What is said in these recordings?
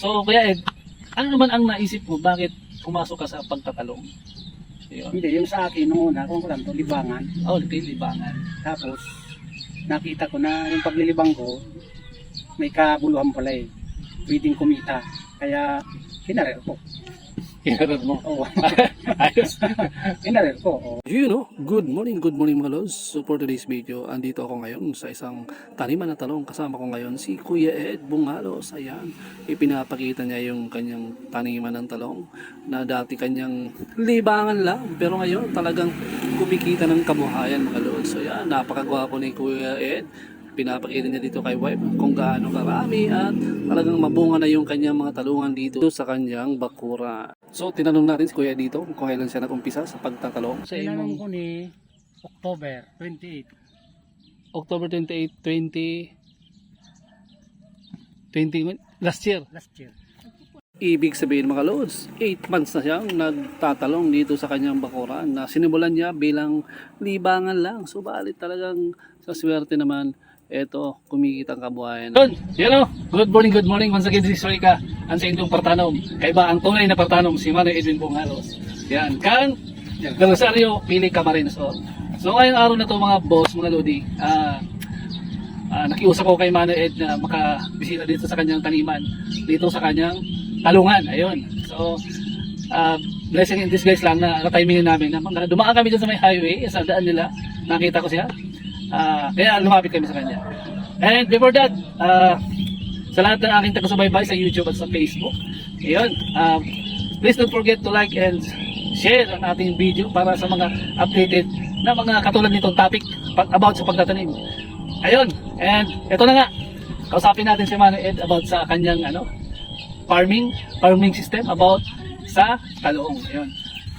So Kuya Ed, ano naman ang naisip mo? Bakit pumasok ka sa pagtatalong? Yun. Hindi, yung sa akin nung una, kung ko lang to, libangan. Oh, libangan. Tapos, nakita ko na yung paglilibang ko, may kabuluhan pala eh. Pwedeng kumita. Kaya, kinarer ko. Kinaroon mo. Oo. Ayos. Kinarer ko. Oo. You know, good morning mga lods. So for today's video, andito ako ngayon sa isang taniman na talong. Kasama ko ngayon si Kuya Ed Bungalos. Ayan, ipinapakita niya yung kanyang taniman ng talong na dati kanyang libangan lang. Pero ngayon talagang kumikita ng kabuhayan mga lods. So yan, napakagwapo ni Kuya Ed. Pinapakita niya dito kay wife kung gaano karami at talagang mabunga na yung kanyang mga talungan dito sa kanyang bakura. So tinanong natin si Kuya dito kung kailan siya nag-umpisa sa pagtatalong. Sa Tinanong ko ni October 28. October 28, 2020 last year. Last year. Ibig sabihin mga lods, 8 months na siyang nagtatalong dito sa kanyang bakuran na sinimulan niya bilang libangan lang. So balit talagang sa swerte naman, eto, kumikita ang kabuhayan. Good. Good morning. Once again, this is Rika. Ang sa inyong partanom. Kaiba ang tunay na partanom, si Manoy Edwin Bungalos. Yan. Kan, Rosario, Pili Camarines. So ngayong araw na to mga boss, mga lodi, nakiusap ko kay Manoy Ed na makabisita dito sa kanyang taniman. Dito sa kanyang talungan. Ayun. So, blessing in disguise lang na timingin namin. Na dumaan kami dyan sa may highway, sa daan nila. Nakita ko siya. Kaya lumapit kami sa kanya. And before that, sa lahat ng aking taga-subaybay sa YouTube at sa Facebook, ayun, please don't forget to like and share ang ating video para sa mga updated na mga katulad nitong topic about sa pagtatanim. Ayun, and ito na nga, kausapin natin si Manoy Ed about sa kanyang farming system about sa talong. Ayun.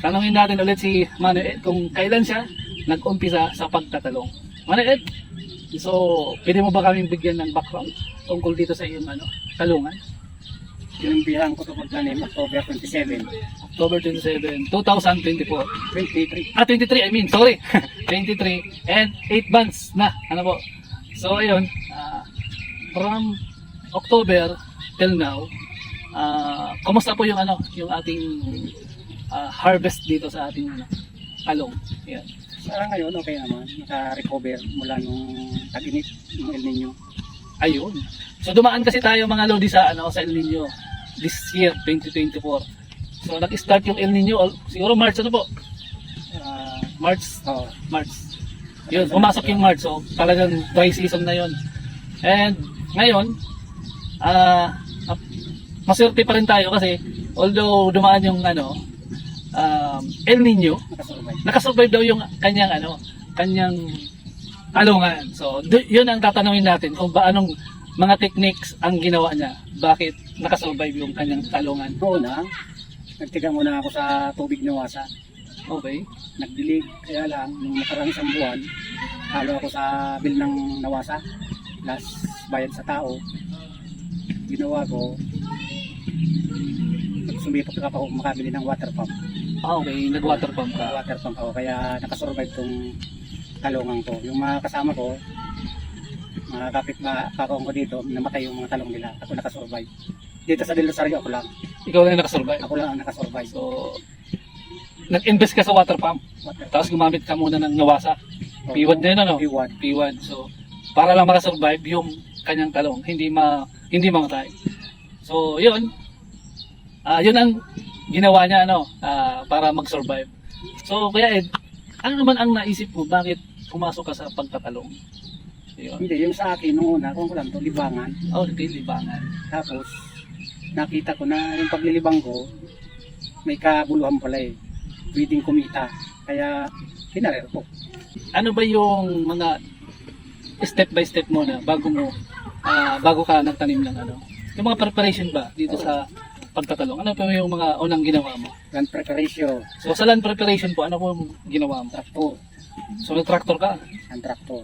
Tanungin natin ulit si Manoy Ed kung kailan siya nag-umpisa sa pagtatalong. Manoy Ed, so pwede mo ba kaming bigyan ng background tungkol dito sa iyong talungan? Inumpihan ko ito pagtanim October 27. October 27, 2024. 23. 23, I mean, sorry. 23 and 8 months na. Ano po? So ayun, from October till now, kumusta po yung yung ating harvest dito sa ating talong? Yan. Sa ngayon, okay naman. Naka-recover mula nung tag-init ng El Nino. Ayun. So dumaan kasi tayo mga lodi sa sa El Nino this year 2024. So nag-start yung El Nino siguro March po. March. Oo. March. Yun, pumasok yung March. So talagang dry season na yun. And ngayon, maswerte pa rin tayo kasi although dumaan yung El Nino, nakasurvive daw yung kanyang talungan. So yun ang tatanungin natin kung anong mga techniques ang ginawa niya. Bakit nakasurvive yung kanyang talungan? Noon nagtiga muna ako sa tubig na wasa. Okay. Nagdilig, kaya lang nung nakarang isang buwan, halo ako sa bill ng nawasa. Last bayad sa tao. Ginawa ko, sumipot ka ako makabili ng water pump. Okay, nag-water pump ka. Water pump ako, kaya nakasurvive tong talungan ko. Yung mga kasama ko, mga kapit-kakong ko dito, namatay yung mga talong nila. Ako nakasurvive. Dito sa Del Rosario, ako lang. Ikaw lang nakasurvive. Ako lang ang nakasurvive. So, nag-invest ka sa water pump. Tapos gumamit ka muna ng nawasa. P1 na yun, P1. P1. So, para lang makasurvive yung kanyang talong, hindi mamatay. So, yun. Yun ang ginawa niya para mag-survive. So, Kuya Ed, ano naman ang naisip mo? Bakit pumasok ka sa pagtatalong? Yun. Hindi, yung sa akin, nung una, kung ko lang to, libangan. Oh, libangan. Tapos, nakita ko na yung paglilibang ko, may kabuluhan pala eh. Pwedeng kumita. Kaya, kinarer ko. Ano ba yung mga step by step mo na bago ka nagtanim ng yung mga preparation ba dito sa pagtatalong? Ano pa yung mga unang ginawa mo? Land preparation, So sa land preparation po, ano po yung ginawa mo? tractor, So nag-tractor ka. hand tractor.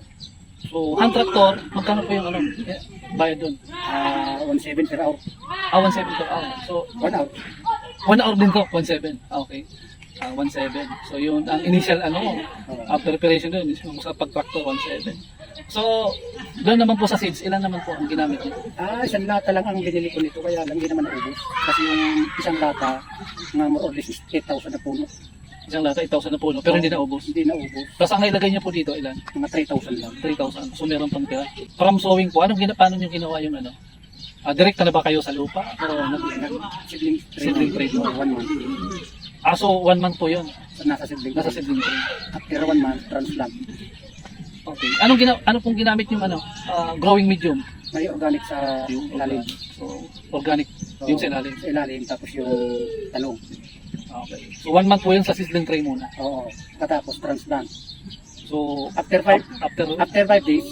So hand tractor, magkano po yung bayad doon? 1.7 per hour. 1.7 per hour. So 1 hour. 1 hour din to, 1.7. Okay. 1.7. So yun ang initial preparation doon is yung sa pag-tractor 1.7. So, doon naman po sa seeds, ilan naman po ang ginamit niyo? Isang lata lang ang binili ko nito, kaya lang hindi naman naubos. Kasi yung isang lata, nga more or less is 8,000 na puno. Isang lata, 8,000 na puno, pero hindi naubos. Hindi naubos. Tapos ang nilagay niyo po dito, ilan? Mga 3,000 lang. 3,000. So, meron pang tira. From sowing po, paano niyo ginawa yung ano? Direkta na ba kayo sa lupa? O Seedling Seedling trade. trade. 1 month. so 1 month po yun. Nasa seedling Nasa trade. seedling trade. After 1 month, transplant. Okay. Ano pong ginamit yung growing medium? May organic sa ilalim. So, organic yung sa ilalim. Sa ilalim, tapos yung talong. Okay. So 1 month po yun sa seedling tray muna. Oo. Katapos transplant. So, After 5 after 5 days,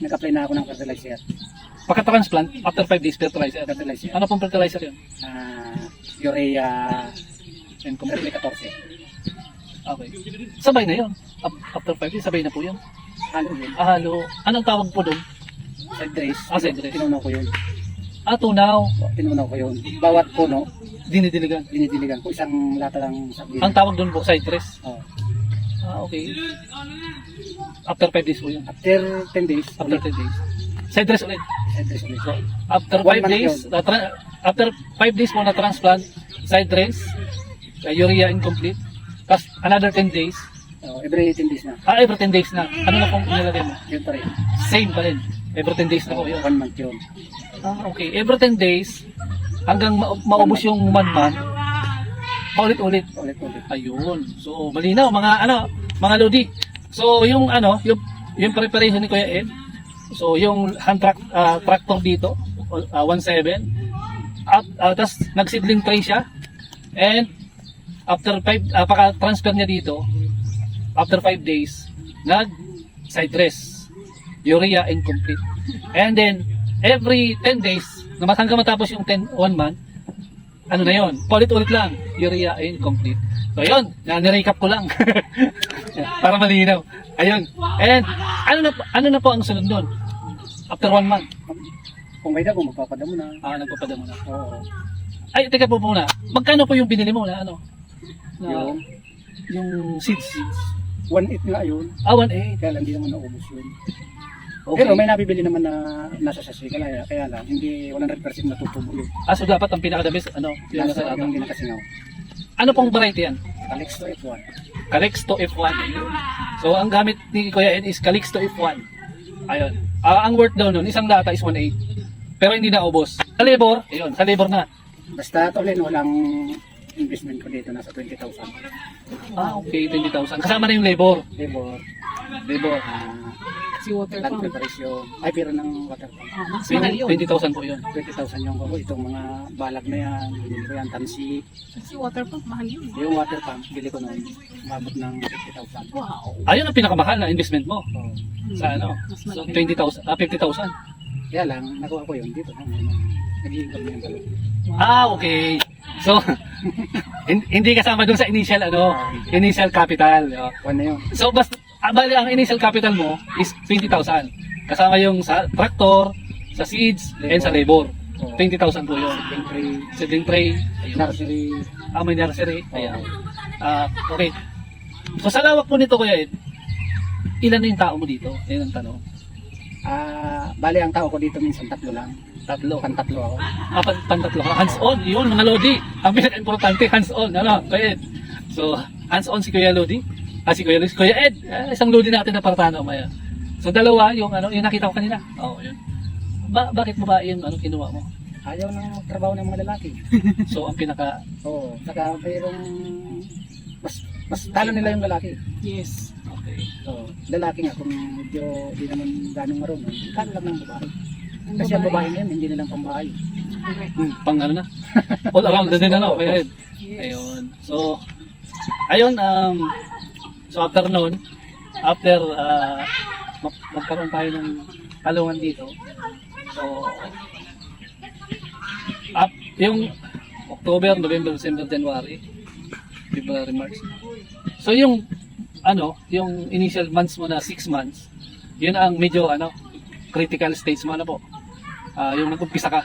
nag-apply na ako ng fertilizer. pagka-transplant, after 5 days, fertilizer. Fertilizer. Ano pong fertilizer yun? Urea And complete. 14. Okay. Sabay na yun. After 5 days, sabay na po yun. Halo yun. Halo. Anong tawag po doon? Side trace. Side trace. Tinunaw ko yun. Tunaw. Tinunaw ko yun. Bawat puno, Dinidiligan. dinidiligan ko. Isang lata lang sa Ang tawag doon po, side trace. Oh. Okay. After 5 days po yun. After 10 days, After 10 days. Side trace ulit. side trace ulit. After 1 5 month days, after 5 days po na transplant, side trace, urea incomplete, tapos another 10 days, Every 10 days na. every 10 days na. Ano na pong nilagay mo? Yun pa rin. Same pa rin. Every 10 days na po yun. 1 month yun. Okay. Every 10 days, hanggang maubos yung 1 month, paulit-ulit. Ulit-ulit. Ayun. So, malinaw, mga lodi. So, yung preparation ni Kuya Ed, so, yung hand tractor dito, 1.7, at tas nag-seedling tray siya, and after 5, paka-transfer niya dito, after 5 days, nag-side dress, urea incomplete. And then, every 10 days, hanggang matapos yung 1 month, ano na yun, paulit-ulit lang, urea incomplete. So, yun, nirecap ko lang. Para malinaw. Ayun. And, ano na po ang sunod nun? After 1 month, Kung may damo, magpapadamo na. nagpapadamo na. Oo. Ay, teka po muna. Magkano po yung binili mo na Yung yung seeds? 1.8 nga yun. 1.8. Kaya lang hindi naman naubos yun. Okay. Pero may nabibili naman na nasa sasi. Kaya lang, hindi 100% natutubo yun. So dapat ang pinaka-the-best, yung Nasa nasa yung hindi nakasingaw. Ano pong variety yan? Calixto F1. Calixto F1. So ang gamit ni Kuya Ed is Calixto F1. Ayun. Ang worth daw nun, isang lata is 1.8. Pero hindi na ubos. Sa labor, sa labor na. Basta tuloy, walang investment ko dito, nasa 20,000. Okay, 20,000. Kasama na yung labor. Labor, Labor. Si water land pump. preparation, ay pero ng water pump. Mas mahal yun. 20,000 po yun. 20,000 yung ko, itong mga balag na yan, bili ko yan, tansi. Si water pump, mahal yun. Yung water pump, bili ko noon, umabot ng 50,000. Wow. Ayun ang pinakamahal na investment mo. So, Sa Mas So malaki. 20,000, 50,000. kaya lang, nakuha ko yun dito. Nag-iingam na yung dalawa. Okay. So, hindi kasama dun sa initial initial capital. One na yun. So, bali ang initial capital mo is 20,000. Kasama yung sa tractor, sa seeds, and sa labor. 20,000 po yun. Siyempre, Seedling tray, ayun. nursery, May nursery, ayan. Okay. So, sa lawak po nito, Kuya Ed, ilan na yung tao mo dito? Ayun ang tanong. bali ang tao ko dito minsan 3 lang. Tatlo. Pantatlo ako. Pantatlo ka. Hands-on, yun mga Lodi. Ang pinaka-importante, hands-on. Kuya Ed. So, hands-on si Kuya Lodi. Si Kuya Luis. Kuya Ed, isang Lodi natin na partano. Maya. So, dalawa, yung nakita ko kanina. Yun. Bakit mo ba yung kinuha mo? Ayaw nang magtrabaho ng mga lalaki. So, ang pinaka... Oo. Saka mayroong mas talo nila yung lalaki. Yes. Okay. So, lalaki nga kung medyo di naman ganong marunong, talo lang ng babae. Kasi ang babae ngayon, hindi nilang pambahay. Correct. Pang na? All around na din Kuya Ed. Yes. Ayun. So, ayun, so after noon, magkaroon tayo ng talungan dito. So, yung October, November, December, January, February, March. So, yung initial months mo na 6 months, yun ang medyo, critical stage mo, po. Yung nag-umpisa ka.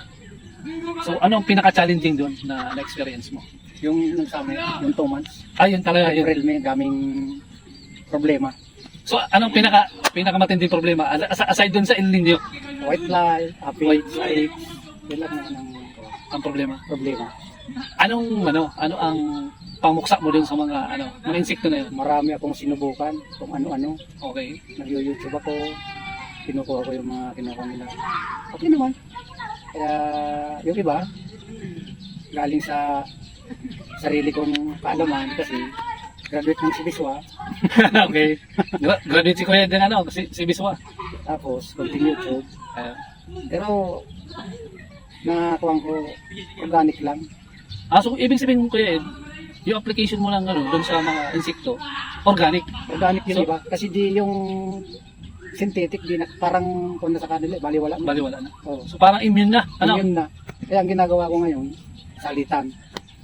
So, ano ang pinaka-challenging doon na experience mo? Yung nagsama, yung 2 months, Yun talaga. Yun. April may daming problema. So, anong pinakamatinding problema? Aside dun sa El Nino, White fly, aphids, snakes, yun lang naman ang ang problema. problema. Ano ang pamuksa mo dun sa mga insekto na yun? Marami akong sinubukan kung ano-ano. Okay. Nag-YouTube ako, kinukuha ko yung mga kinukuha nila. Okay naman. Kaya yung iba, galing sa sarili kong kaalaman kasi graduate ng Sibiswa, Okay. Graduate si Kuya din si Biswa. tapos continue YouTube. Uh, Pero nakakuha ko organic lang. so ibig sabihin Kuya Ed, yung application mo lang dun sa mga insekto, organic. Organic yun So- iba. Kasi di yung synthetic, di na, parang kung nasa kanila, baliwala na. Baliwala na. Oo. So parang immune na. Yun na. Kaya ang ginagawa ko ngayon, salitan.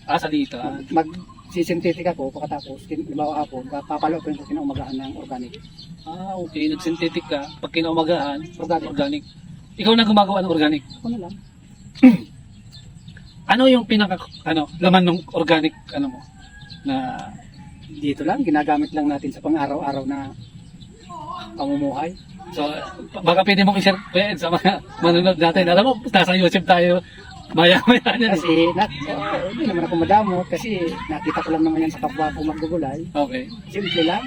Sa dito. Mag-synthetic ako, pagkatapos, halimbawa hapon, papalo ko yung kinaumagahan ng organic. Okay. Nag-synthetic ka. Pag kinaumagahan, Organic. organic. Ikaw na gumagawa ng organic. Ako na lang. Ano yung laman ng organic mo? Na Dito lang, ginagamit lang natin sa pang-araw-araw na pamumuhay. so baka pwede mong i-share Kuya Ed, sa mga manonood natin. Alam mo, nasa YouTube tayo. Maya-maya yan. Kasi, hindi naman ako madamot kasi nakita ko lang naman yan sa kapwa ko maggugulay. Okay. Simple lang.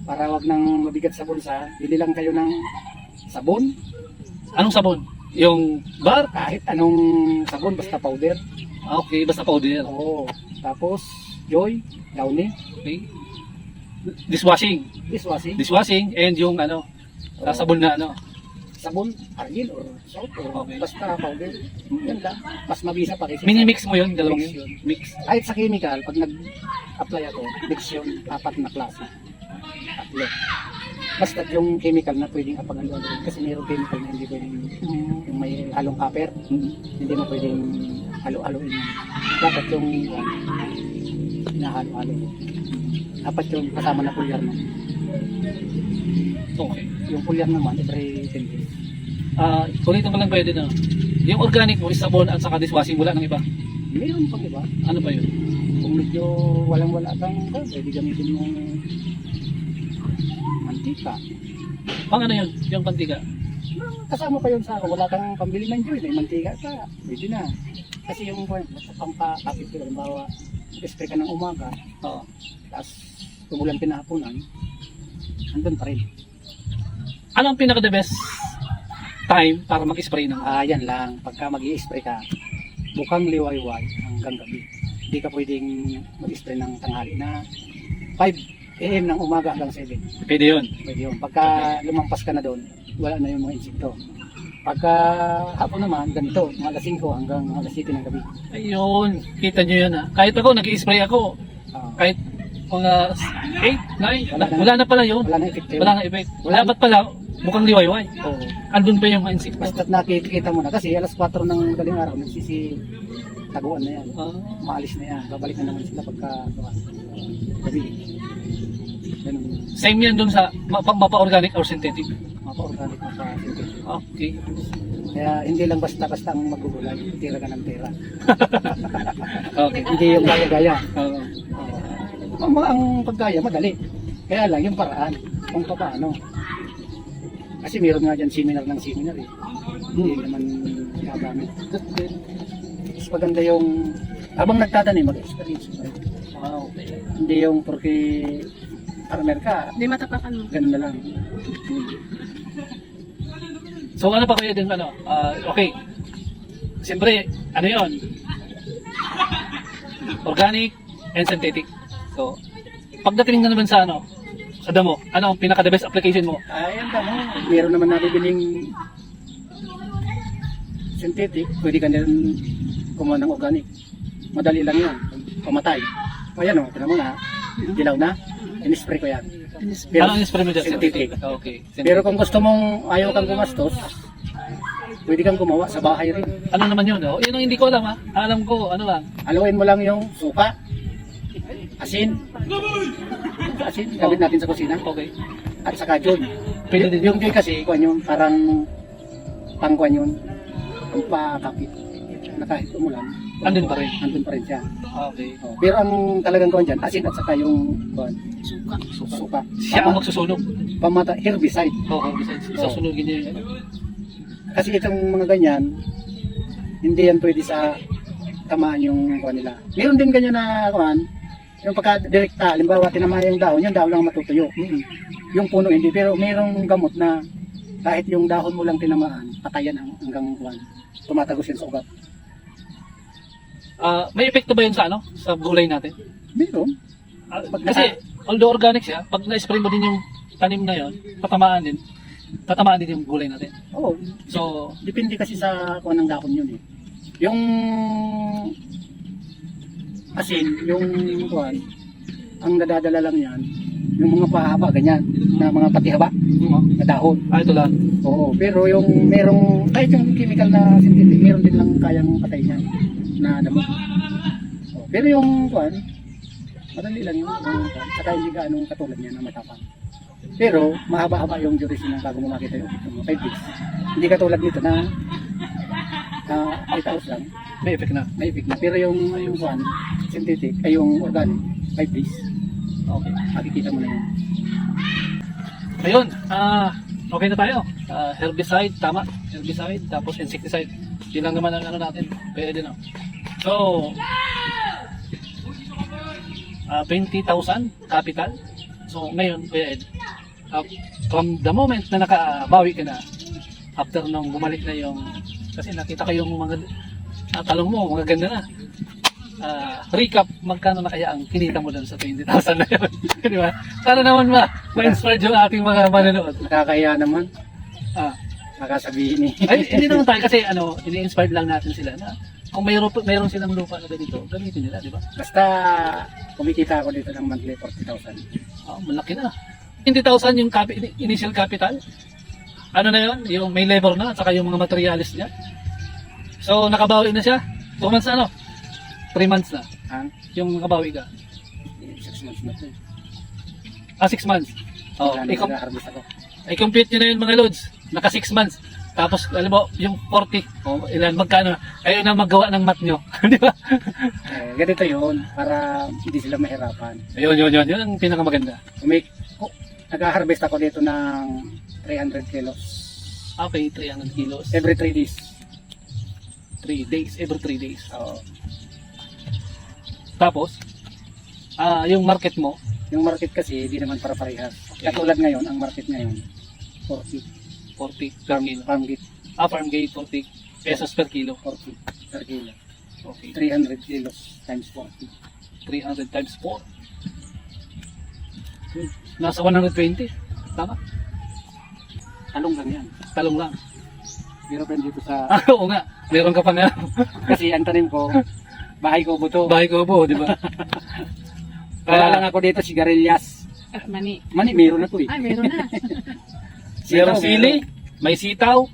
Para wag nang mabigat sa bulsa, bili lang kayo ng sabon. Anong sabon? Yung bar? Kahit anong sabon, basta powder. Okay, basta powder. Oo. Tapos, Joy, Downy, Okay. Dishwashing. dishwashing, And yung sabon na sabon, argil or salt or Okay. basta powder. Yan lang. Mas mabisa pa kasi. Mini-mix mo yun, dalawang Mix yun. yun. Mix. Kahit sa chemical, pag nag-apply ako, mix yun, 4 na klase. 3. Basta yung chemical na pwedeng kapag-halo kasi mayroong chemical na hindi pwedeng yung may halong copper, hindi mo pwedeng halo-haloin yun. Dapat yung hinahalo-halo. Dapat yung kasama na pulyar mo. Okay. Yung pulyar naman, every 10 days. Ulitin ko lang pwede na. Yung organic mo is sabon at saka dishwashing, wala ng iba. Mayroon pang iba. Ano ba yun? Kung medyo walang-wala kang, pwede gamitin mo mantika. Pang ano yun? Yung pantika. Kasama pa yun sa wala kang pambili ng joy, may mantika ka, pwede na. Kasi yung basta pampakapit ko, halimbawa, spray ka ng umaga, Oo. tapos tumulan pinahaponan, andun pa rin. Ano ang pinaka-the best time para mag-spray ng Yan lang, pagka mag-i-spray ka, bukang liwayway hanggang gabi. Hindi ka pwedeng mag-spray ng tanghali na 5 AM ng umaga hanggang 7. Pwede yun. Pwede yun. Pagka lumampas ka na doon, wala na yung mga insekto. Pagka hapon naman, ganito, mga alas 5 hanggang alas 7 ng gabi. Ayun. Kita nyo yun Kahit ako, nag-spray ako. Ah, Kahit mga 8, 9, wala na pala yun. wala na effect yun. Wala na effect. Dapat pala, mukhang liwayway. Oo. Andun pa yung mga insekto. Basta't nakikita mo na kasi alas 4 ng madaling araw, taguan na yan. Maalis na yan. Babalik na naman sila pagka gabi. Ganun. Same yan dun sa mapa-organic or synthetic. Mapa-organic, mapa-synthetic. Okay. Kaya hindi lang basta-basta ang magugulay, tira ka ng tira. Okay. Hindi yung gaya-gaya. Oo. Ang paggaya, madali. Kaya lang yung paraan kung paano. Kasi meron nga dyan seminar ng seminar eh. Hindi naman gagamit. Mas maganda yung habang nagtatanim, mag-experience mo rin. Okay. Hindi yung porque farmer ka, Hindi matapakan mo. ganun na lang. So ano pa kayo din okay. Siyempre, ano yun? Organic and synthetic. So, pagdating na naman sa sa damo, ano ang pinaka-the best application mo? Ayan ka mo. Meron naman nabibiling synthetic, pwede ka din kumuha ng organic. Madali lang yan. Pamatay. O yan o, tinan mo na. Dilaw na. In-spray ko yan. Ano ang spray mo dyan? Synthetic. Okay. Pero kung gusto mong ayaw kang gumastos, pwede kang gumawa sa bahay rin. Ano naman yun? Yun ang hindi ko alam Alam ko, ano lang. Haluin mo lang yung suka, asin, asin, gamit natin sa kusina, Okay. at saka joy. Pwede din Yung joy kasi, kuhan yun, parang pangkuhan yun, ang pakapit. kahit umulan, Andun pa rin. andun pa rin siya. Okay. Oh, pero ang talagang kuhan dyan, asin at saka yung kuhan, Suka. suka. Siya ang magsusunog. Pamata, herbicide. Oo, besides, isasunugin niya yung ano. Kasi itong mga ganyan, hindi yan pwede sa tamaan yung kuhan nila. Meron din ganyan na kuhan, yung pagka-direkta, halimbawa tinamaan yung dahon lang matutuyo. Yung puno hindi, pero merong gamot na kahit yung dahon mo lang tinamaan, patayan hanggang kuhan. Tumatagos yan sa ugat. May epekto ba yun sa ano? Sa gulay natin? Meron. Kasi although organic siya, pag na-spray mo din yung tanim na yun, tatamaan din yung gulay natin. Oo, So, depende kasi sa kung anong dahon yun eh. Yung asin, yung kuhan, ang nadadala lang yan, yung mga pahaba, ganyan, na mga patihaba, na dahon. ito lang. Oo, pero yung merong, kahit yung chemical na synthetic, meron din lang kayang patay niya na damo. Oo, pero yung kuhan, madali lang yung saka hindi ka anong katulad niya na matapang. Pero mahaba-haba yung duration ng bago mo makita yung 5 days. Hindi katulad nito na 8 hours lang, May effect na. may effect na. Pero yung one, synthetic, ay yung organic, 5 days. Okay. Makikita mo na yun. Ayun, okay na tayo. Herbicide, tama. Herbicide, tapos insecticide. Yun lang naman ang ano natin. Pwede na. So, 20,000 capital. So, ngayon, Kuya Ed, from the moment na nakabawi ka na, after nung bumalik na yung, kasi nakita ko yung mga talong mo, mga ganda na. Recap, magkano na kaya ang kinita mo dun sa 20,000 na yun? Di ba? Para naman ma-inspired yung ating mga manonood. Nakakaya naman, Ah, nakasabihin eh. ay, hindi naman tayo kasi ini-inspired lang natin sila na kung mayroon silang lupa na ganito, gamitin nila, di ba? Basta, kumikita ako dito ng monthly 40,000. Malaki na. 20,000 yung initial capital. Ano na yun? Yung may labor na, at saka yung mga materialis niya. So, nakabawi na siya. 2 months na, ano? 3 months na. Yung nakabawi ka. 6 months na ito. 6 months. Oh, Wala na nag-harvest ako. i-compute nyo na yun mga loads. Naka 6 months. Tapos, alam mo, yung 40, ilan, magkano, kayo na magawa ng math nyo. Di ba? Ganito yun, para hindi sila mahirapan. Yun ang pinakamaganda. Nag-harvest ako dito ng 300 kilos. Okay, 300 kilos. Every 3 days. 3 days, every 3 days. Oo. Tapos, yung market mo, Yung market kasi, hindi naman para parehas. Okay. Katulad ngayon, ang market ngayon, 40. 40 per kilo. Farm gate, Farm gate, 40 pesos per kilo. 40 per kilo. Okay. 300 kilos times 40. 300 times 4. Nasa 120. Tama? Talong lang yan. Talong lang. Pero pa dito sa... Oo nga. Meron ka pa nga. Kasi ang tanim ko, bahay ko buto. Bahay ko po, di ba? Wala lang ako dito, sigarilyas. Mani. Mani, meron na to eh. Ay, meron na. Merong sili, may sitaw,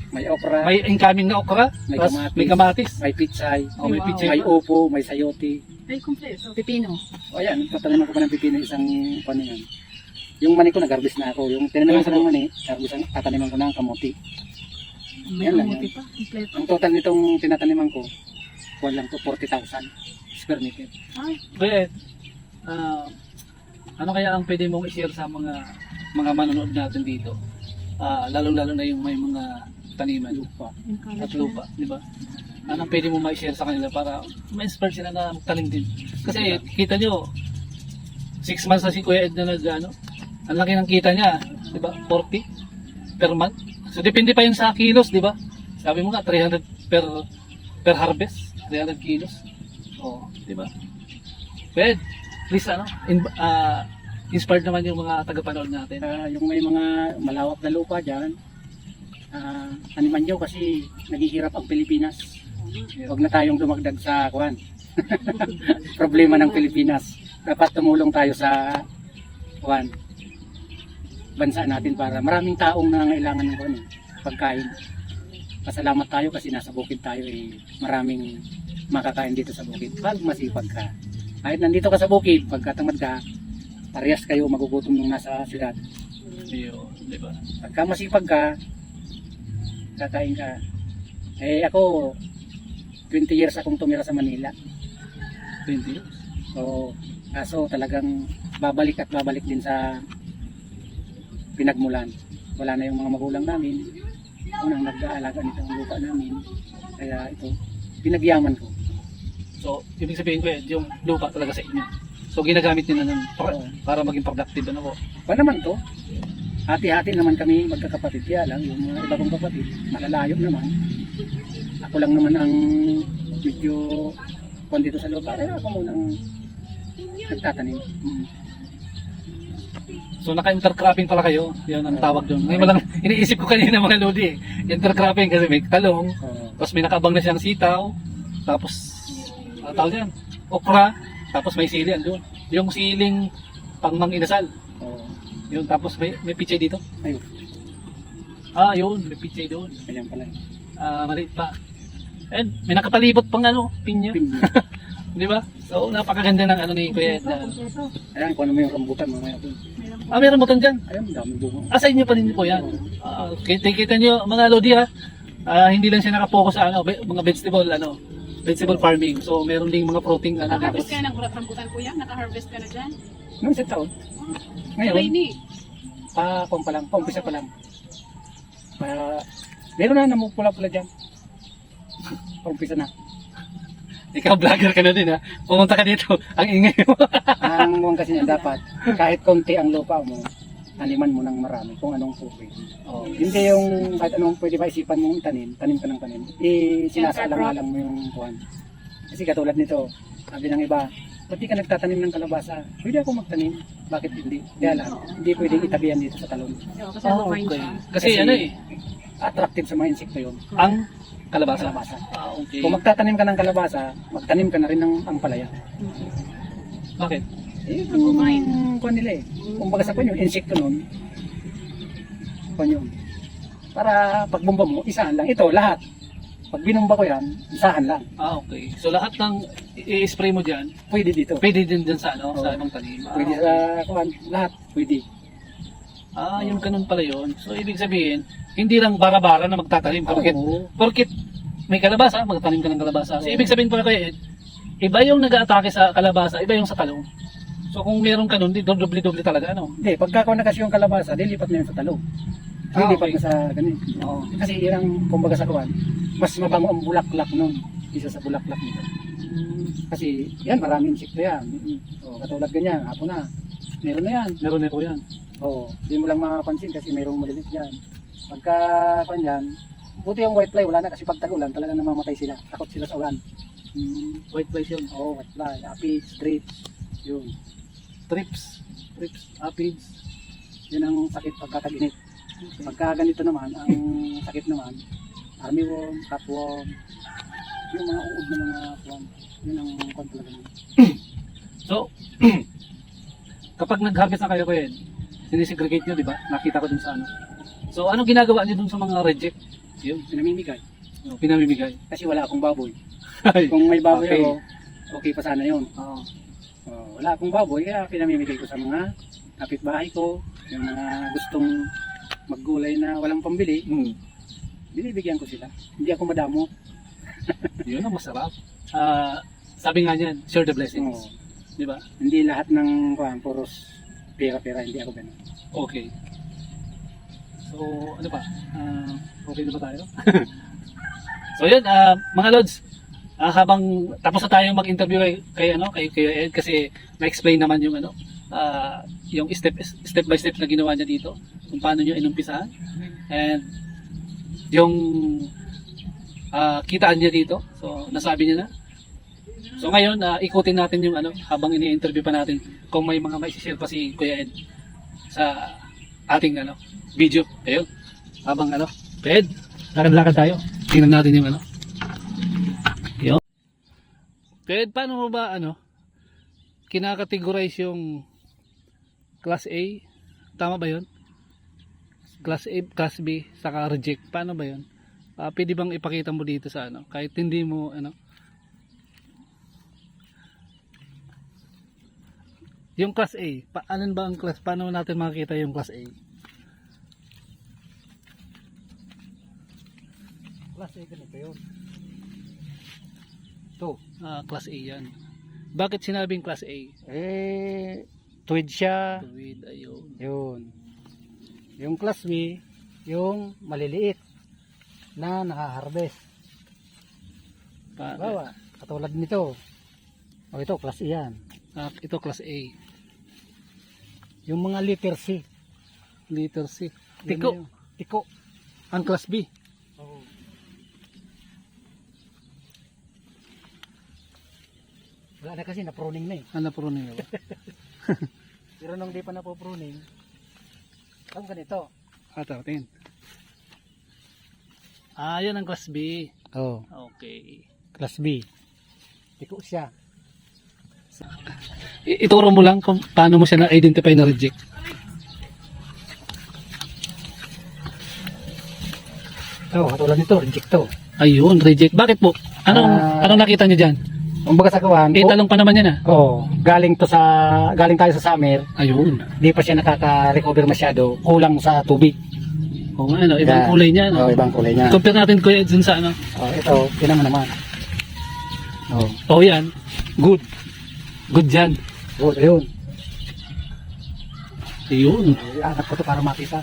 May okra, may incoming na okra, May tapos kamatis. may kamatis. may pitsay, May Wow. pichay. may upo, may sayote. Ay, kompleto. Pipino. O yan, tataniman ko pa ng pipino isang ano yan. Yung mani ko nag-harvest na ako. Yung tinaniman ko ng mani, tataniman ko ng kamuti. May Yan lang kamuti yan. pa. Kompleto. Ang total nitong tinataniman ko, kuwan lang to 40,000 square meter. Ay, Kuya Ed, ano kaya ang pwede mong i-share sa mga manonood natin dito? Lalo-lalo na yung may mga taniman Lupa. at lupa, di ba? Anong pwede mo ma-share sa kanila para ma-inspire sila na magtanim din? Kasi kita nyo, 6 months na si Kuya Ed na ang laki ng kita niya, di ba? 40 per month. So depende pa yun sa kilos, di ba? Sabi mo nga 300 per harvest, 300 kilos. Oh, di ba? Kuya Ed, please inspired naman yung mga tagapanood natin. Yung may mga malawak na lupa dyan, animan nyo kasi naghihirap ang Pilipinas. Huwag na tayong dumagdag sa kuwan. Problema ng Pilipinas. Dapat tumulong tayo sa kuwan. Bansa natin para maraming taong nangangailangan ng kuwan, pagkain. Pasalamat tayo kasi nasa bukid tayo maraming makakain dito sa bukid. Pag masipag ka. Kahit nandito ka sa bukid, pagkatamad ka, parehas kayo magugutom nung nasa siyudad. Yun, di ba? Pagka masipag ka, kakain ka. Ako, 20 years akong tumira sa Manila. 20 years. So, kaso talagang babalik at babalik din sa pinagmulan. Wala na yung mga magulang namin. Unang nag-aalaga nito ang lupa namin. Kaya ito, pinagyaman ko. So, ibig sabihin ko yung lupa talaga sa inyo. So, ginagamit nyo na nun para maging productive ano po. Pa naman to, hati-hati naman kami magkakapatid. Kaya lang, yung mga iba kong kapatid, malalayo naman. Ako lang naman ang medyo kung dito sa lupa. Kaya ako muna ang nagtatanim. So, naka-intercropping pala kayo. Yan ang tawag doon. Ngayon mo lang, iniisip ko kanina mga lodi. Intercropping kasi may talong, tapos may nakabang na siyang sitaw, tapos, tawag yan, okra, tapos may sili andun. Yung siling pang inasal. Yun, tapos may pichay dito. Ayun, Yun, may pichay doon. kanya pala. Maliit pa. And may nakapalibot pang pinya. Pinya. Di ba? So, napakaganda ng ni Kuya Ed. Ayan, kung ano mo yung rambutan mamaya doon. Meron mo dyan. Ayun, dami bunga. Sa inyo pa rin po yan. Kita nyo, mga lodi ha. Hindi lang siya nakapokus sa mga vegetable farming. So, meron ding mga protein Naka-harvest ka na ng rambutan kuya? Naka-harvest ka na dyan? Noong isang taon. Ngayon, Rainy. paumpisa pa lang. Meron na namupula-pula dyan. Paumpisa na. Ikaw vlogger ka na din ha. Pumunta ka dito. Ang ingay mo. Ang mukhang kasi niya dapat, kahit konti ang lupa mo, taniman mo ng marami kung anong pwede. Hindi yung kahit anong pwede ba isipan mong tanim ka ng tanim. Sinasaalang-alang mo yung kuhan. Kasi katulad nito, sabi ng iba, ba't di ka nagtatanim ng kalabasa? Pwede ako magtanim. Bakit hindi? Kaya lang, hindi pwedeng itabihan dito sa talon. Kasi okay. Okay. Kasi Kasi attractive sa mga insekto yun. ang kalabasa. Kalabasa. Okay. Kung magtatanim ka ng kalabasa, magtanim ka na rin ng ampalaya. Bakit? Kung nila eh. Kung baga sa kanya, insekto nun, kung yun. Para pag bumba mo, isahan lang. Ito, lahat. Pag binumba ko yan, isahan lang. Okay. So lahat ng i-spray mo dyan, Pwede dito. pwede din dyan sa Oo. sa ibang tanim. Pwede sa kuhan, lahat. Pwede. Yung ganun pala yun. So ibig sabihin, hindi lang bara-bara na magtatanim. Porkit may kalabasa, magtanim ka ng kalabasa. So ibig sabihin pala kayo, iba yung nag-aatake sa kalabasa, iba yung sa talong. So kung meron ka nun, doble-doble talaga, ano? Hindi, pagka ko na kasi yung kalabasa, dilipat na yun sa talong. Dilipat Okay. na sa ganito. Oo. Kasi yun ang, kumbaga sa kuhan, mas mabango ang bulaklak nun. Isa sa bulaklak nito. Kasi yan, maraming insekto yan. Katulad ganyan, hapon na. Meron na yan. Meron na po yan. Oo, hindi mo lang makapansin kasi mayroong malilit dyan. Pagka kanyan, buti yung white fly, wala na kasi pag tag-ulan, talaga namamatay sila. Takot sila sa ulan. White flies yun. Oo, white fly, aphids, thrips, yun. Trips, aphids. Yun ang sakit pagka tag-init. Pagka ganito naman, ang sakit naman, armyworm, cutworm, yung mga uod na mga kwan. Yun ang kwan talaga. So, kapag nag-harvest na kayo ko yun, sinisegregate nyo, di ba? Nakita ko dun sa ano. So, anong ginagawa nyo dun sa mga reject? Yun, Pinamimigay. pinamimigay. Kasi wala akong baboy. Kung may baboy Okay. ako, okay pa sana yun. Oo. Wala akong baboy, kaya pinamimigay ko sa mga kapitbahay ko, yung mga gustong maggulay na walang pambili, binibigyan ko sila. Hindi ako madamo. Yun ang masarap. Sabi nga niyan, share the blessings. Oo. Di ba? Hindi lahat ng puros pera-pera, hindi ako ganun. Okay. So, ano pa? Okay na ba tayo? So, yun, mga Lods, habang tapos na tayong mag-interview kay Ed kasi na-explain naman yung yung step by step na ginawa niya dito, kung paano niyo inumpisahan and yung kitaan niya dito. So, nasabi niya na. So, ngayon, ikutin natin yung habang ini-interview pa natin kung may mga mai-share pa si Kuya Ed sa ating video. Ayun. Habang Ed, lakad-lakad tayo. Tingnan natin yung Yun. Ed, paano mo ba kinakategorize yung class A? Tama ba yun? Class A, class B, saka reject. Paano ba yun? Pwede bang ipakita mo dito sa kahit hindi mo yung class A, paano ba ang class? Paano natin makikita yung class A? Class A ganito yun. Ito. Class A yan. Bakit sinabing Class A? Tuwid siya. Tuwid, ayun. Yun. Yung class B, yung maliliit na nakaharvest. Bawa, katulad nito. O ito, class E yan. Ito Class A. Yung mga liter C. Liter C. Yun Tiko. na yun. Tiko. Ang Class B. Oo. Wala na kasi, na-pruning na eh. Ano po nila ba? Pero nung di pa na-pruning, ang ganito. Tatin. Yan ang Class B. Oh, Okay. class B. Tiko siya. Ituro mo lang kung paano mo siya na-identify na reject. Ito, katulad nito, reject to. Ayun, reject. Bakit po? Anong nakita niyo dyan? Kumbaga sa gawan, Talong pa naman yan galing tayo sa summer, Ayun. di pa siya nakaka-recover masyado, kulang sa tubig. Oo nga, ibang Yeah. kulay niya. Oh, ibang kulay niya. Compare natin Kuya Ed dun sa ano. Oh, ito, tinan mo naman. Oh, Yan. Good. Good dyan. good, ayun. Ayun. Iangat ko to para makita.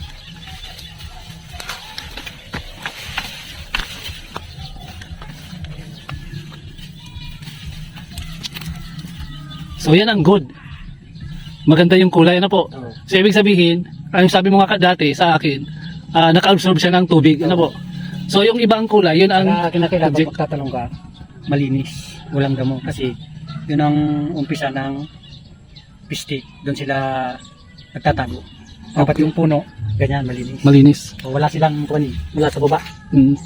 So yan ang good. Maganda yung kulay na po. Oh. So ibig sabihin, yung sabi mo nga dati sa akin, naka-absorb siya ng tubig. Ano po? So yung ibang kulay, yun ang Kaya kinakailangan reject. pag magtatalong ka, malinis, walang damo. Kasi yun ang umpisa ng pistik. Doon sila nagtatago. Dapat yung puno, ganyan, malinis. Malinis. So, wala silang kunin, mula sa baba, Mm.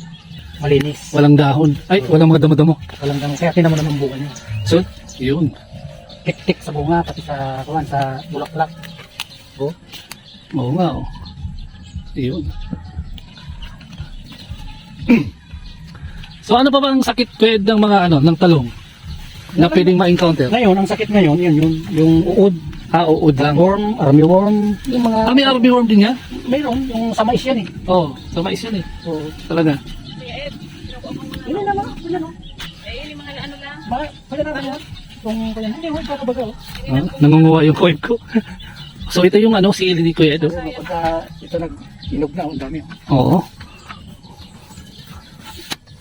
malinis. Walang dahon. Ay, walang mga damo-damo. Walang damo. Kaya tinan mo naman bunga niya. So, yun. Tik-tik sa bunga, pati sa kuwan, sa bulaklak. Oh. Oo nga, oh. Yun. So ano pa ba ang sakit Kuya Ed, ng mga ng talong na pwedeng ma-encounter? Ngayon, ang sakit ngayon, yan yung uod, Uod lang. worm, armyworm, yung mga, May armyworm din yan? mayroon, yung sa mais yan eh. Oo, sa mais yan eh. Oo. Talaga. Kuya Ed, kinukuha mo muna. Yun naman, yun naman. Yun yung mga ano lang. Kaya na yan. Kung kaya, hindi, huwag ka baga. Nangunguha yung coin ko. So ito yung sili ni Kuya Ed. Oh. Pagka ito nag-inog na, ang dami. Oo.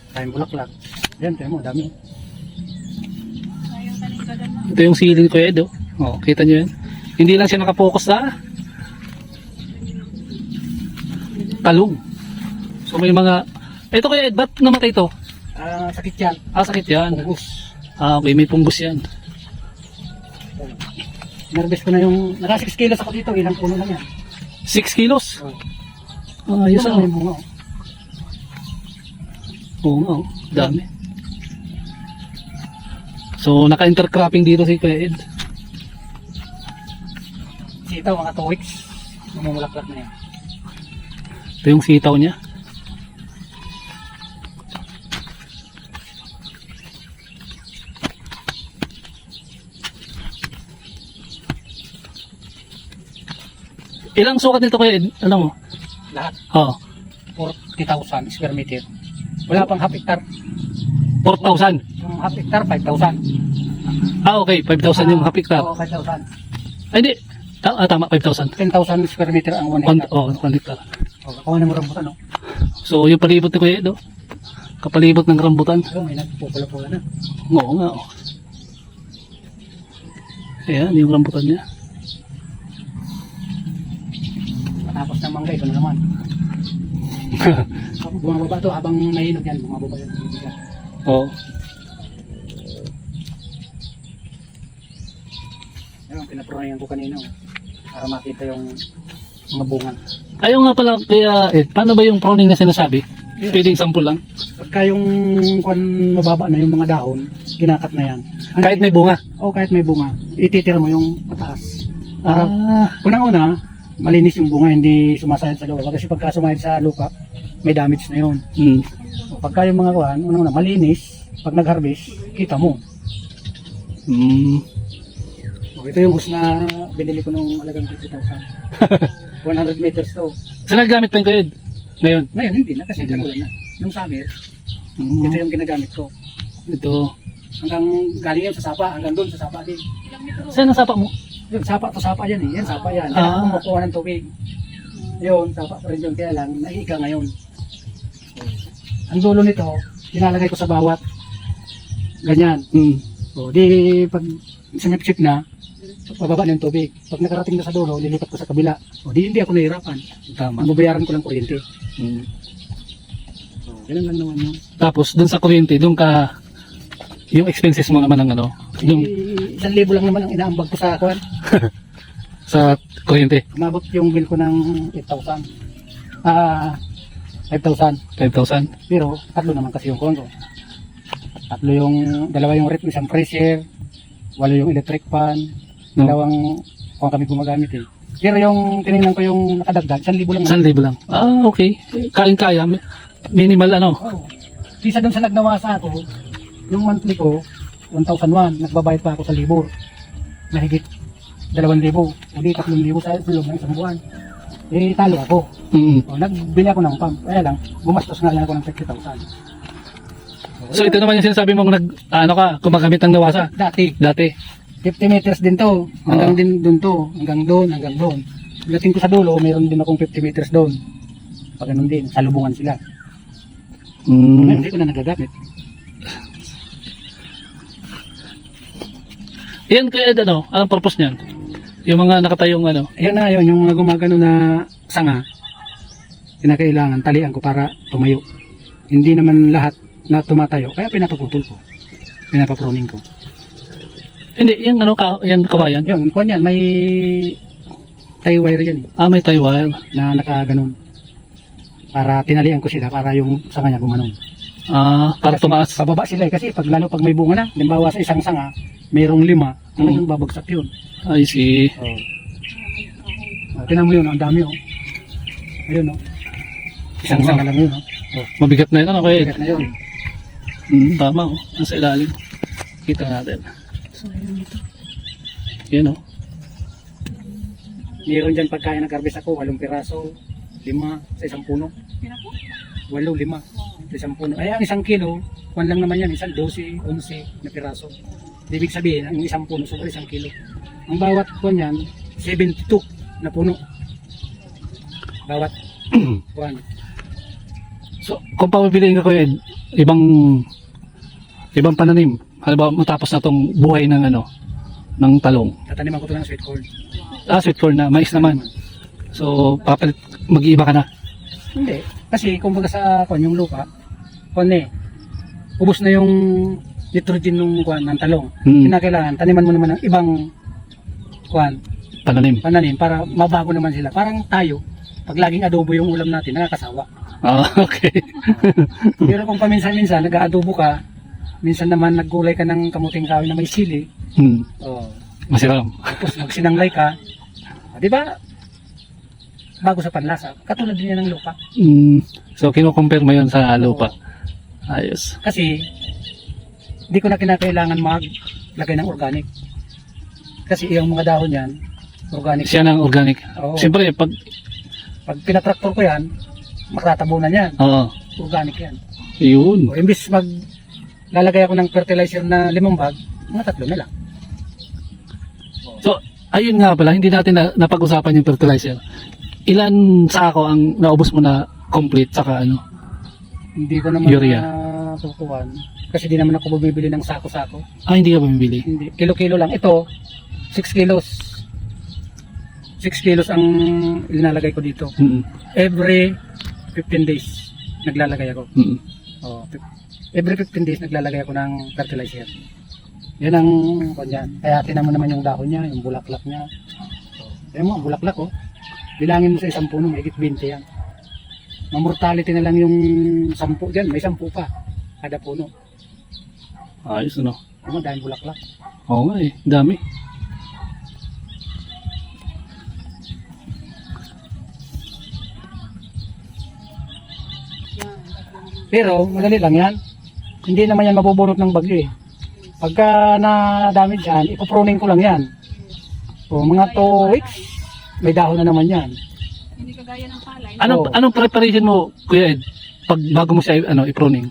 Tayong bulaklak. Yan, tayo mo, dami. Sayang tanig ka na. Ito yung sili ni Kuya Ed. Oh. Kita nyo yan. Hindi lang siya nakapokus sa talong. So may mga... Ito Kuya Ed, ba't namatay ito? Sakit yan. Sakit yan. Pungus. Okay, may punggos yan. Nervous ko na yung, naka 6 kilos ako dito, ilang puno lang yan. 6 kilos? Ayos Ayos na ah. yung bunga. Oo nga, oh. Dami. So, naka-intercropping dito si Kuya Ed. Sitaw, mga 2 weeks. Mamumulaklak na yan. Ito yung sitaw niya. Ilang sukat nito Kuya Ed? Ano mo? Lahat, Oo. 40,000 square meter. Wala pang half hectare. 4,000. Yung half hectare, 5,000. Okay. 5,000 yung half hectare. Oo, 5,000. Ay, hindi. Tama, 5,000. 10,000 square meter ang 1 hectare. 1 hectare. Kuha na mo rambutan, no? So, yung palibot ni Kuya Ed, oh. Kapalibot ng rambutan. Pero may nagpupula-pula na. Oo nga, oh. Ayan, yung rambutan niya. Matapos ng mangga, ito na naman. Bumababa to habang nahinog yan, bumababa yan. Oo. Ayun, pinapronayan ko kanina, oh, para makita yung mga bunga. Ayaw nga pala, Kuya Ed, paano ba yung pruning na sinasabi? Pwedeng sample lang. Pagka yung kung mababa na yung mga dahon, ginakat na yan. Kahit may bunga. O kahit may bunga, ititira mo yung pataas. Ah, Unang-una, malinis yung bunga, hindi sumasayad sa lupa. Kasi pagka sumayad sa lupa, may damage na yun. hmm. Pagka yung mga kuhan, unang-una, malinis, pag nag-harvest, kita mo. Hmm. O, ito yung hus na binili ko nung alagang 50,000. 100 meters to. So, naggamit pa yung Kuya Ed? Ngayon? Ngayon, hindi na kasi tagulan na. Nung summer, Hmm. ito yung ginagamit ko. Ito. Hanggang galing yun sa sapa, hanggang doon sa sapa din. Ilang metro? Saan ang sapa mo? Yun, sapa to sapa yan eh. Yan sapa yan. Ah. Kaya ako makuha ng tubig. Yun, sapa pa rin yun. Kaya lang, nahiga ngayon. Ang dulo nito, nilalagay ko sa bawat. Ganyan. O, di pag sinipsip na, pababa na yung tubig. Pag nakarating na sa dulo, lilipat ko sa kabila. O, di hindi ako nahihirapan. Tama. Mabayaran ko lang kuryente. Mm. So, ganun lang naman yun. Tapos doon sa kuryente, doon ka yung expenses mo naman ng ano, yung Eh, 1,000 lang naman ang inaambag ko sa kwan. sa kuryente, Umabot yung bill ko ng 8,000. 5,000. 5,000. Pero, tatlo naman kasi yung kondo. Tatlo yung, dalawa yung rep, isang freezer, 8 yung electric fan, No. dalawang kung kami gumagamit eh. Pero yung tinignan ko yung nakadagdag, 1,000 lang. 1,000 lang. Ah, okay. Kain-kaya. Minimal ano. Oh. Isa doon sa nagnawasa ako, yung monthly ko, 1,001, nagbabayad pa ako sa libur. Mahigit 2,000, hindi 3,000 sa loob ng isang buwan. Eh, talo ako. O, nagbili ako ng pump. Kaya lang, gumastos nga lang ako ng 50,000. So ito naman yung sinasabi mong ano ka, gumagamit ng nawasa Dati, dati. 50 meters din to. Hanggang din doon to. Hanggang doon, hanggang doon. Pagdating ko sa dulo, mayroon din akong 50 meters doon. Pag ganun din, salubungan sila. Hindi ko na nagagamit. Yan kaya ano, anong purpose niyan? Yung mga nakatayong ano. Ayun na yun, yung mga gumagano na sanga, kinakailangan talian ko para tumayo. Hindi naman lahat na tumatayo, kaya pinapaputol ko. Pinapapruning ko. Hindi, yung ano, yan kawayan. Yun, kung yan, may tie wire yan eh, Ah, may tie wire. na nakaganon. Para tinalian ko sila, para yung sanga niya gumanon. Ah, para Kasi tumaas. Pababa sila eh, kasi pag lalo pag may bunga na, limbawa sa isang sanga, mayroong 5, talagang babagsak yun. I see. Tinan mo yun, ang dami oh. Ayun oh. Isang Oo. sanga lang yun oh. Mabigat na yun, ano kaya? Bigat na yun. Tama, oh. Nasa ilalim. Kita natin. Yan, oh. Meron dyan pagkain ng karbis ako, 8 piraso, 5 sa isang puno. Pira po? 8, 5 sa isang puno. Ay, ang isang kilo, kwan lang naman yan, isang 12, 11 na piraso. Ibig sabihin, ang isang puno, sobra isang kilo. Ang bawat kwan yan, 72 na puno. Bawat kwan. So, kung pamipiliin ka kuya Ed, ibang pananim. Halimbawa, matapos na tong buhay ng ano, ng talong. Tataniman ko ito ng sweet corn. Ah, sweet corn na, mais naman. So, papalit, mag-iiba ka na. Hindi. Kasi kung baga sa kwan, yung lupa, kwan eh, ubos na yung nitrogen ng kwan, ng talong. Kinakailangan, taniman mo naman ng ibang kwan, Pananim. pananim para mabago naman sila. Parang tayo, pag laging adobo yung ulam natin, nakakasawa. Ah, okay. Pero kung paminsan-minsan nag-aadobo ka, minsan naman naggulay ka ng kamuting kahoy na may sili, Masiram. tapos magsinanglay ka, di ba? Bago sa panlasa, katulad din yan ng lupa. So, kinukompare mo yun sa lupa. Ayos. Kasi, hindi ko na kinakailangan maglagay ng organic. Kasi yung mga dahon yan, organic. Siya ng organic. Oo. Siyempre, pag, Pag pinatraktor ko yan, makatabunan yan. oo, Organic yan. yun. O, imbis lalagay ako ng fertilizer na 5 bag, mga 3 na lang. So, ayun nga pala, hindi natin napag-usapan yung fertilizer. Ilan sako ang naubos mo na complete saka ano? Hindi ko naman Urea. tutuan. Kasi di naman ako bumibili ng sako-sako. Ah, hindi ka bumibili. Hindi. Kilo-kilo lang. Ito, 6 kilos. 6 kilos ang linalagay ko dito. Every 15 days, naglalagay ako. Oh, every 15 days, naglalagay ako ng fertilizer. Yan ang kanyan. Kaya tinan mo naman yung dahon niya, yung bulaklak niya. Ayan mo, ang bulaklak oh. Bilangin mo sa isang puno, may 20 yan. Mamortality na lang yung 10 dyan, may 10 pa. Kada puno. Ayos ano. Ayan mo, dahil bulaklak. Oo nga eh, dami. Pero, madali lang yan. Hindi naman yan mabubunot ng bagyo eh. Pagka na-damage yan, ipopruning ko lang yan. O, mga 2 weeks, may dahon na naman yan. Hindi kagaya ng palay. Anong Oo. preparation mo, Kuya Ed, pag bago mo siya i-pruning?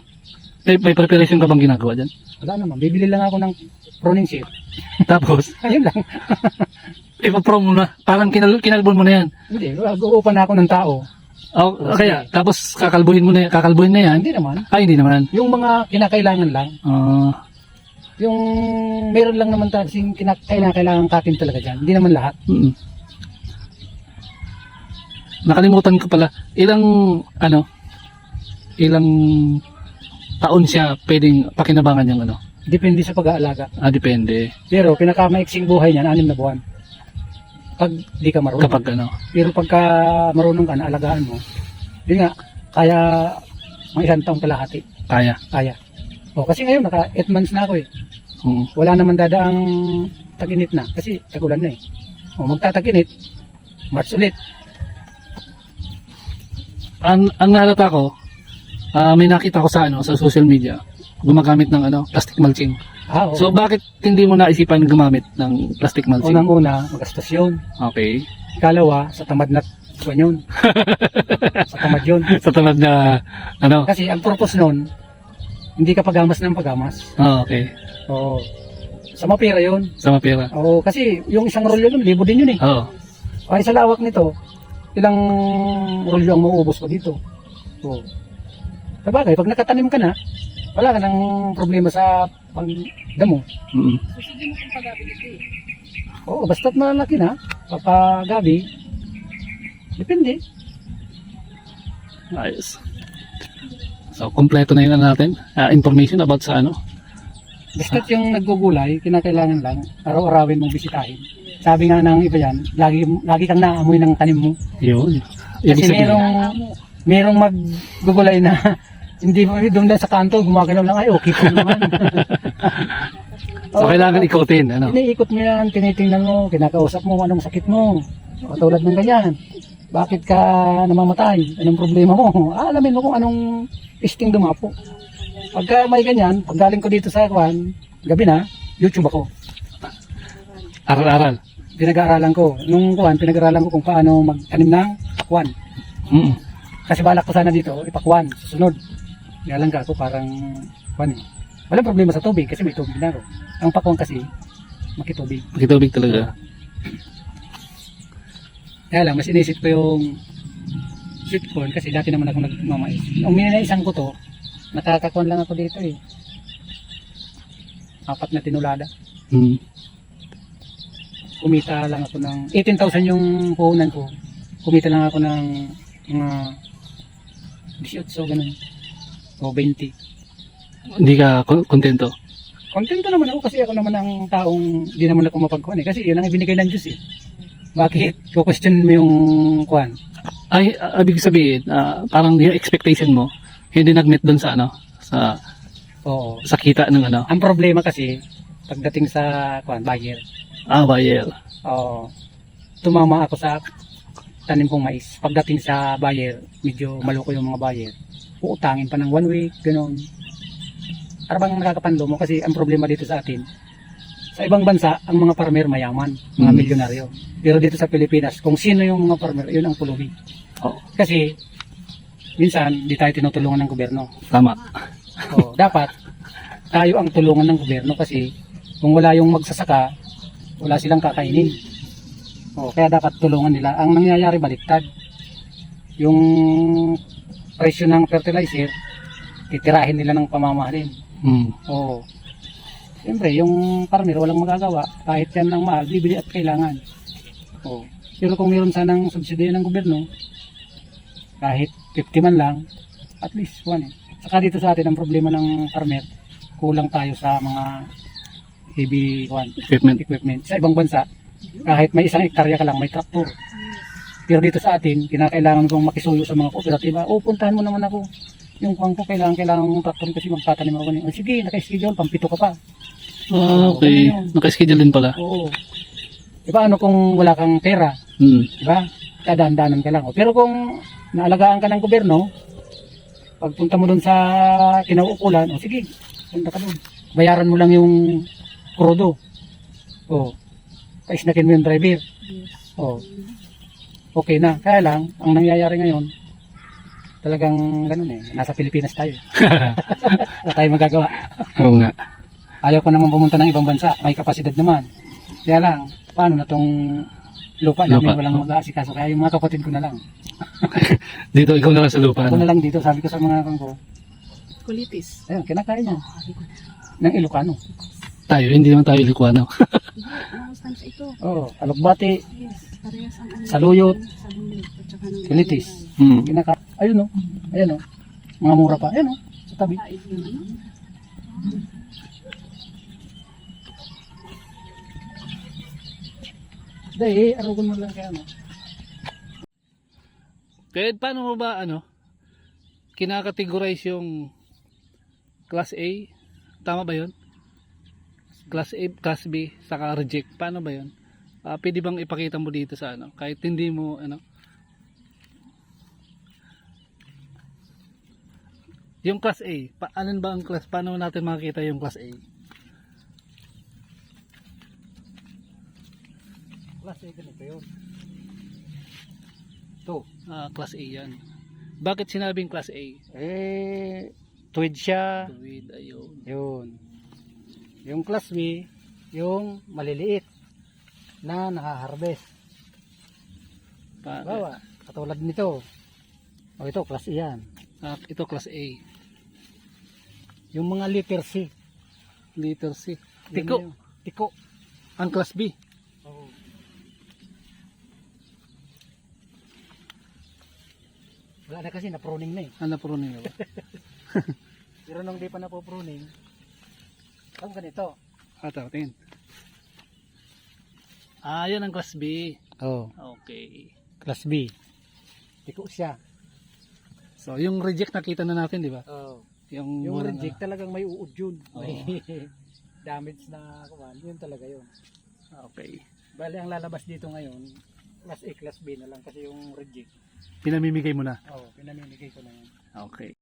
May preparation ka bang ginagawa dyan? Wala naman, bibili lang ako ng pruning sheet. Tapos, Ayun lang. ipapro mo na. Parang kinalbon mo na yan. Hindi, mag-uupan na ako ng tao. Oh, kaya, tapos kakalbuhin na yan. Hindi naman. Ay, hindi naman. Yung mga kinakailangan lang, yung meron lang naman kasing kinakailangan katin talaga dyan. Hindi naman lahat. Mm. Nakalimutan ko pala, ilang taon siya pwedeng pakinabangan yung ano? Depende sa pag-aalaga. Depende. Pero pinakamaiksing buhay niyan, 6 na buwan. Pag di ka marunong. Kapag ano. Pero pagka marunong ka, naalagaan mo, yun nga, kaya mga 1 taong kalahati. Kaya. Kaya. O, kasi ngayon, naka 8 months na ako eh. Mm. Wala naman dadaang tag-init na. Kasi tagulan na eh. O, magtatag-init, March ulit. Ang nalata ko, may nakita ko sa social media, gumagamit ng plastic mulching. Oo. So bakit hindi mo naisipan gumamit ng plastic mulching? Unang-una, magastos yun. Okay. Ikalawa, sa tamad na kuwan yun. Sa tamad yun. Sa tamad na Kasi ang purpose nun, hindi ka pagamas ng pagamas. okay. Oo. Sa mapira yun. Sa mapira. Oo, kasi yung isang rolyo nun, libo din yun eh. Oo. Ay sa lawak nito, ilang rolyo ang mauubos ko dito. Oo. Sabagay, pag nakatanim ka na, wala ka ng problema sa pangdamo. Mm. So, sige mo kung pag-gabi dito eh. Oo, basta't malaki na, papagabi, depende. Ayos. So kompleto na yun natin. Information about sa Basta't yung naggugulay, kinakailangan lang, araw-arawin mong bisitahin. Sabi nga ng iba yan, lagi kang naamoy ng tanim mo. Yun. Kasi merong maggugulay na hindi mo doon lang sa kanto, gumagalaw lang, ay okay po naman. So kailangan ikutin. Iniikot mo yan, tinitingnan mo, kinakausap mo anong sakit mo. Katulad ng ganyan. Bakit ka namamatay? Anong problema mo? Alamin mo kung anong pisting dumapo. Pagka may ganyan, pag galing ko dito sa kwan, gabi na, YouTube ako. Aral-aral. Pinag-aaralan ko. Nung kwan, pinag-aaralan ko kung paano magtanim ng kwan. Mm. Kasi balak ko sana dito, ipakwan, susunod. Kaya lang ako parang kwan eh. Walang problema sa tubig kasi may tubig na ako. Ang pakwan kasi, makitubig. Makitubig talaga. Kaya lang, mas inisip ko yung sweet corn kasi dati naman ako nagmamais. Nung minanaisan ko to, nakakakon lang ako dito eh. 4 na tinulada. Mm. Kumita lang ako ng 18,000 yung puhunan ko. Kumita lang ako ng mga 18 ganun. O 20. Hindi ka kontento? Kontento naman ako kasi ako naman ang taong di naman ako mapagkuhan eh. Kasi yun ang ibinigay ng Diyos eh. Bakit? Ko-question mo yung kuhan. Ay, ibig sabihin, parang yung expectation mo, hindi nag-meet doon sa Oo. sa kita ng Ang problema kasi, pagdating sa kuhan, buyer. buyer. Oo. Tumama ako sa tanim kong mais. Pagdating sa buyer, medyo maloko yung mga buyer. Uutangin pa ng 1 week, gano'n. Para bang nakakapanlo mo kasi ang problema dito sa atin, sa ibang bansa, ang mga farmer mayaman, mga milyonaryo. Pero dito sa Pilipinas, kung sino yung mga farmer, yun ang pulubi. Oh, Kasi, minsan, di tayo tinutulungan ng gobyerno. tama. O, dapat, tayo ang tulungan ng gobyerno kasi kung wala yung magsasaka, wala silang kakainin. O, kaya dapat tulungan nila. Ang nangyayari baliktad. Yung presyo ng fertilizer, titirahin nila ng pamamahalin. Mm. Oo. Siyempre, yung farmer walang magagawa. Kahit yan ng mahal, bibili at kailangan. Oo. Pero kung meron sanang subsidiya ng gobyerno, kahit 50 man lang, at least 1 eh. Saka dito sa atin, ang problema ng farmer, kulang tayo sa mga heavy equipment. Sa ibang bansa, kahit may 1 hektarya ka lang, may traktor. Pero dito sa atin, kinakailangan kong makisuyo sa mga kooperatiba. Puntahan mo naman ako. Yung pang ko, kailangan mong traktor kasi magtatanim ako. Sige, naka-schedule, pang-7 ka pa. Okay. Naka-schedule din pala. Oo. Diba, kung wala kang pera, Mm. diba? Dadaan-danan ka lang. Pero kung naalagaan ka ng gobyerno, pagpunta mo dun sa kinauukulan, sige, punta ka dun. Bayaran mo lang yung krudo. Paisnakin mo yung driver. Okay na. Kaya lang, ang nangyayari ngayon, talagang ganun eh. Nasa Pilipinas tayo. Wala tayong magagawa. Oo nga. Ayaw ko naman pumunta ng ibang bansa. May kapasidad naman. Kaya lang, paano na tong lupa namin Lupa. walang mag-aasikaso. Kaya yung mga kapatid ko na lang. Dito ikaw na lang sa lupa. Ako Ano? na lang dito, sabi ko sa mga kangko, Kulitis. ayun, kinakain niya. Ng Ilocano. Tayo, hindi naman tayo Ilocano. Ano tansya ito? Oo, alokbati, Yes, parehas ang ano. saluyot, Saluyot. At saka ng kulitis. Hmm. Kinakain. Ayun o. Ayun o. Mga mura pa. Ayun o. Sa tabi. Kain yung ano. Dahil, arugon mo lang kaya ano. Kaya paano mo ba kinakategorize yung class A? Tama ba yun? Class A, class B, saka reject. Paano ba yun? Pwede bang ipakita mo dito sa kahit hindi mo yung class A, alin ba ang class? Paano natin makikita yung class A? Class A ganito yun. Ito. Class A yan. Bakit sinabing class A? Tuwid siya. Tuwid, ayun. Yun. Yung class B, yung maliliit na nakaharvest. Bawa, katulad nito. O ito, class E yan. Ito class A. Yung mga letter C. Letter C. Yun Tiko. yun. Tiko. Ang class B. Oo. Wala na kasi, na-pruning na eh. Ano po rin ba? Pero nung di pa na-pruning, ang ganito. Tawatin. Yan ang class B. Oh, Okay. class B. Tiko siya. So, yung reject nakita na natin, di ba? Oh. Yung Yung walang- reject talagang may uod yun. Oo. May damage na kuwan. Yun talaga yun. Okay. Bali, ang lalabas dito ngayon, class A, class B na lang kasi yung reject. Pinamimigay mo na. Oh, pinamimigay ko na yun. Okay.